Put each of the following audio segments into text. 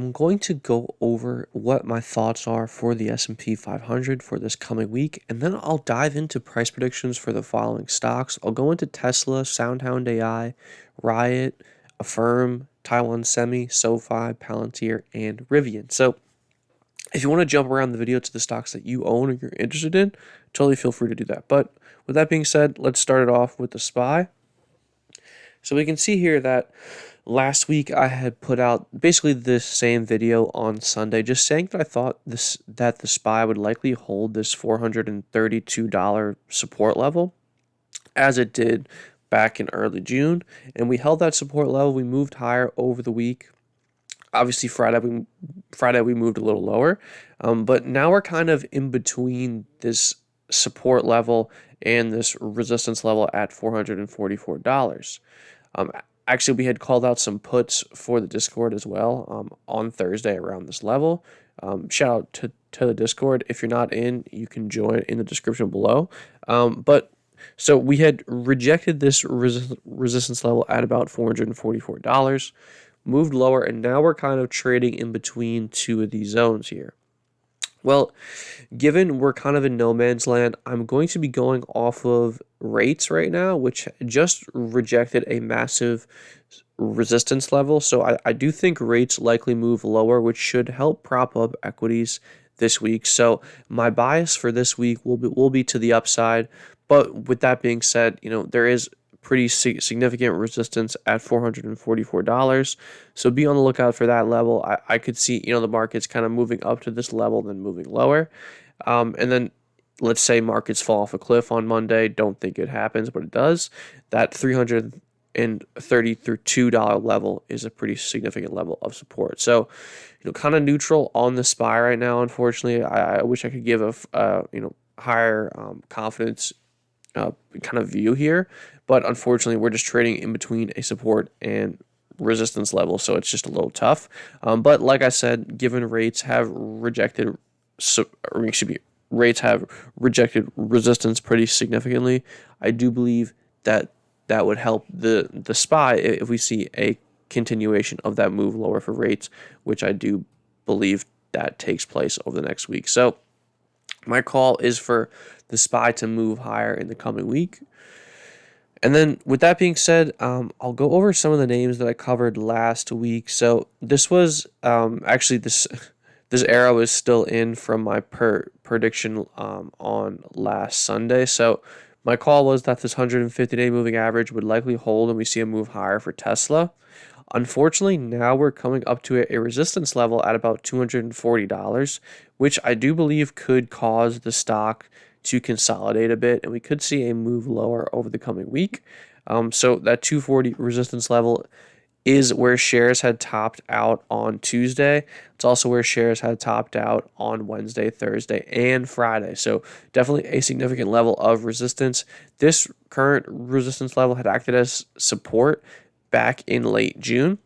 I'm going to go over what my thoughts are for the S&P 500 for this coming week, and then I'll dive into price predictions for the following stocks. I'll go into Tesla, SoundHound AI, Riot, Affirm, Taiwan Semi, SOFI, Palantir, and Rivian. So if you want to jump around the video to the stocks that you own or you're interested in, totally feel free to do that. But with that being said, let's start it off with the SPY. So we can see here that last week I had put out basically this same video on Sunday, just saying that I thought that the SPY would likely hold this $432 support level, as it did back in early June, and we held that support level. We moved higher over the week. Obviously, Friday we moved a little lower, but now we're kind of in between this support level and this resistance level at $444. Um, Actually, we had called out some puts for the Discord as well on Thursday around this level. Shout out to the Discord. If you're not in, you can join in the description below. So we had rejected this resistance level at about $444, moved lower, and now we're kind of trading in between two of these zones here. Well, given we're kind of in no man's land, I'm going to be going off of rates right now, which just rejected a massive resistance level. So I do think rates likely move lower, which should help prop up equities this week. So my bias for this week will be to the upside. But with that being said, there is pretty significant resistance at $444. So be on the lookout for that level. I could see, the markets kind of moving up to this level, then moving lower. And then let's say markets fall off a cliff on Monday. Don't think it happens, but it does. That $332 level is a pretty significant level of support. So, kind of neutral on the SPY right now. Unfortunately, I wish I could give a higher confidence kind of view here, but unfortunately we're just trading in between a support and resistance level, so it's just a little tough. But like I said, given rates have rejected resistance pretty significantly, I do believe that would help the SPY if we see a continuation of that move lower for rates, which I do believe that takes place over the next week. So my call is for the SPY to move higher in the coming week. And then with that being said, I'll go over some of the names that I covered last week. So this was actually this arrow is still in from my prediction on last Sunday. So my call was that this 150-day moving average would likely hold and we see a move higher for Tesla. Unfortunately, now we're coming up to a resistance level at about $240, which I do believe could cause the stock to consolidate a bit, and we could see a move lower over the coming week. So that 240 resistance level is where shares had topped out on Tuesday. It's also where shares had topped out on Wednesday, Thursday, and Friday. So definitely a significant level of resistance. This current resistance level had acted as support back in late June.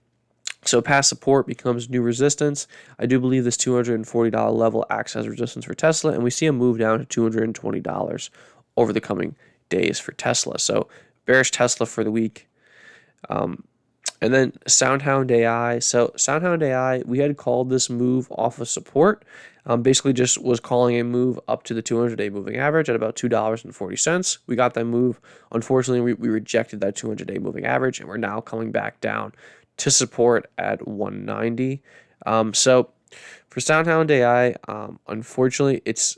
So past support becomes new resistance. I do believe this $240 level acts as resistance for Tesla, and we see a move down to $220 over the coming days for Tesla. So bearish Tesla for the week. And then SoundHound AI. So SoundHound AI, we had called this move off of support. Basically just was calling a move up to the 200-day moving average at about $2.40. We got that move. Unfortunately, we rejected that 200-day moving average, and we're now coming back down to support at 190. So for SoundHound AI, unfortunately, it's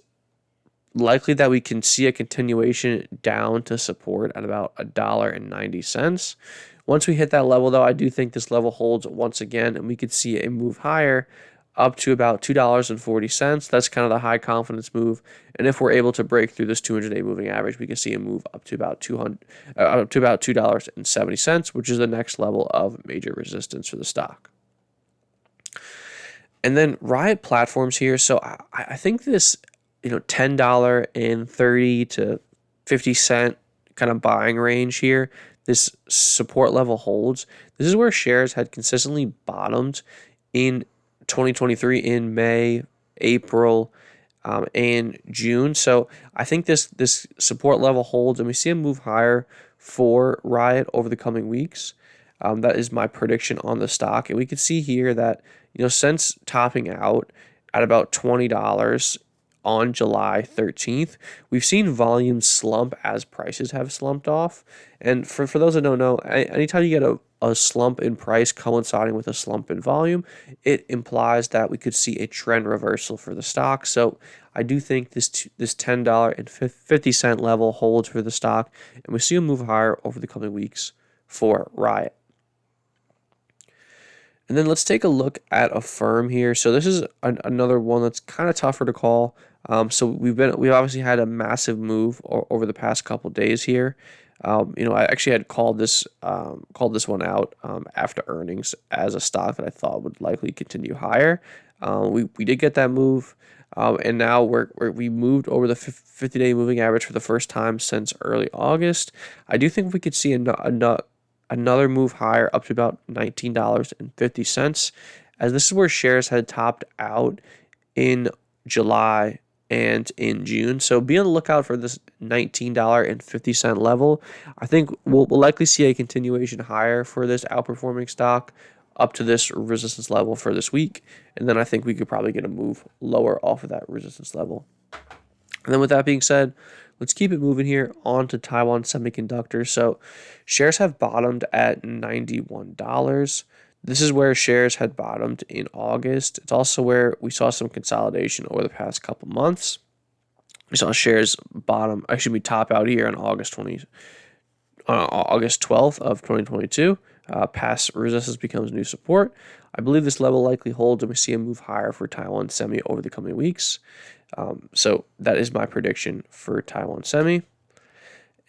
likely that we can see a continuation down to support at about $1.90. Once we hit that level, though, I do think this level holds once again, and we could see a move higher up to about $2.40. That's kind of the high confidence move. And if we're able to break through this 200-day moving average, we can see a move up to about $2.70, which is the next level of major resistance for the stock. And then Riot Platforms here. So I think this, $10 and 30 to 50 cent kind of buying range here, this support level holds. This is where shares had consistently bottomed in 2023 in May, April, and June. So I think this support level holds, and we see a move higher for Riot over the coming weeks. That is my prediction on the stock. And we can see here that, since topping out at about $20 on July 13th, we've seen volume slump as prices have slumped off. And for those that don't know, anytime you get a slump in price coinciding with a slump in volume, it implies that we could see a trend reversal for the stock. So I do think this $10.50 level holds for the stock, and we see a move higher over the coming weeks for RIOT. And then let's take a look at AFRM here. So this is another one that's kind of tougher to call. So we've obviously had a massive move over the past couple days here. I actually had called this one out after earnings as a stock that I thought would likely continue higher. We did get that move, and now we moved over the 50-day moving average for the first time since early August. I do think we could see another move higher up to about $19.50, as this is where shares had topped out in July and in June. So be on the lookout for this $19.50 level. I think we'll likely see a continuation higher for this outperforming stock up to this resistance level for this week. And then I think we could probably get a move lower off of that resistance level. And then with that being said, let's keep it moving here on to Taiwan Semiconductor. So shares have bottomed at $91. This is where shares had bottomed in August. It's also where we saw some consolidation over the past couple months. We saw shares top out here on August 12th of 2022. Past resistance becomes new support. I believe this level likely holds, and we see a move higher for Taiwan Semi over the coming weeks. So that is my prediction for Taiwan Semi.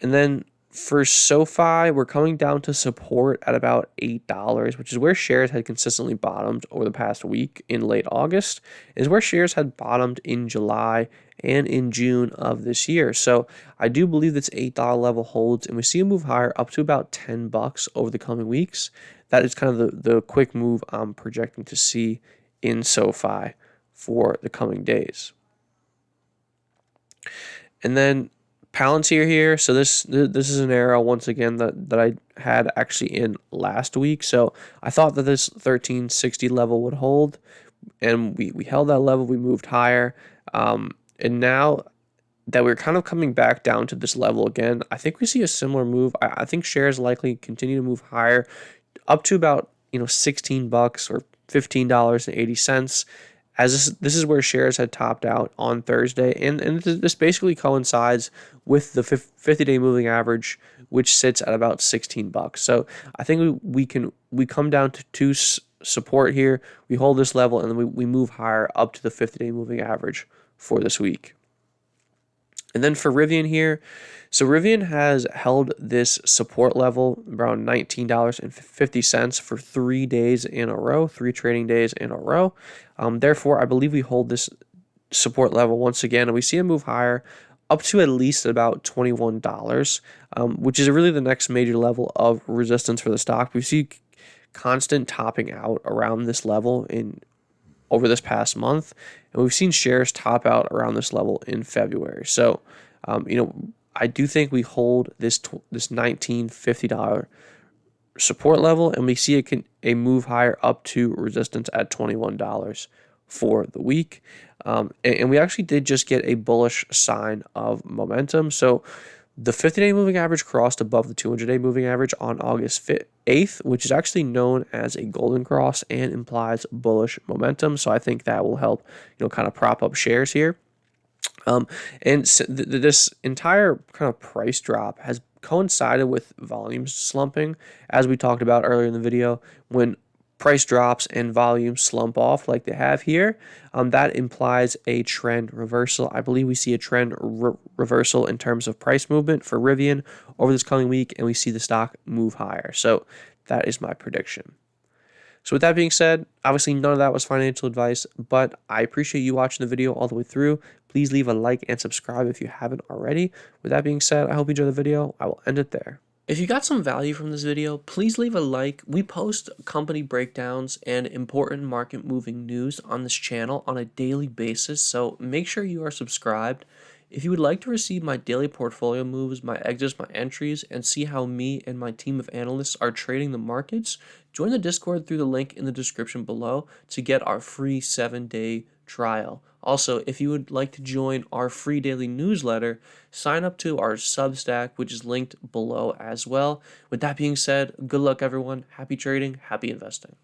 And then for SOFI, we're coming down to support at about $8, which is where shares had consistently bottomed over the past week in late August. It is where shares had bottomed in July and in June of this year. So I do believe this $8 level holds, and we see a move higher up to about $10 over the coming weeks. That is kind of the quick move I'm projecting to see in SOFI for the coming days. And then Palantir here. So this is an arrow once again that I had actually in last week. So I thought that this 1360 level would hold, and we held that level. We moved higher, and now that we're kind of coming back down to this level again, I think we see a similar move. I think shares likely continue to move higher up to about $16 or $15.80. As this is where shares had topped out on Thursday, and this basically coincides with the 50-day moving average, which sits at about $16. So I think we come down to two support here. We hold this level, and then we move higher up to the 50-day moving average for this week. And then for RIVN here, so RIVN has held this support level around $19.50 for 3 days in a row, 3 trading days in a row. Therefore, I believe we hold this support level once again, and we see a move higher up to at least about $21, which is really the next major level of resistance for the stock. We see constant topping out around this level over this past month, and we've seen shares top out around this level in February. So, I do think we hold this $19.50 support level, and we see a move higher up to resistance at $21 for the week. And we actually did just get a bullish sign of momentum. So the 50-day moving average crossed above the 200-day moving average on August 8th, which is actually known as a golden cross and implies bullish momentum. So I think that will help, kind of prop up shares here. And this entire kind of price drop has coincided with volumes slumping, as we talked about earlier in the video. When price drops and volumes slump off like they have here, that implies a trend reversal. I believe we see a trend reversal in terms of price movement for RIVN over this coming week, and we see the stock move higher. So that is my prediction. So with that being said, obviously none of that was financial advice, but I appreciate you watching the video all the way through. Please leave a like and subscribe if you haven't already. With that being said, I hope you enjoyed the video. I will end it there. If you got some value from this video, please leave a like. We post company breakdowns and important market moving news on this channel on a daily basis, so make sure you are subscribed. If you would like to receive my daily portfolio moves, my exits, my entries, and see how me and my team of analysts are trading the markets, join the Discord through the link in the description below to get our free 7-day trial. Also, if you would like to join our free daily newsletter, sign up to our Substack, which is linked below as well. With that being said, good luck, everyone. Happy trading, happy investing.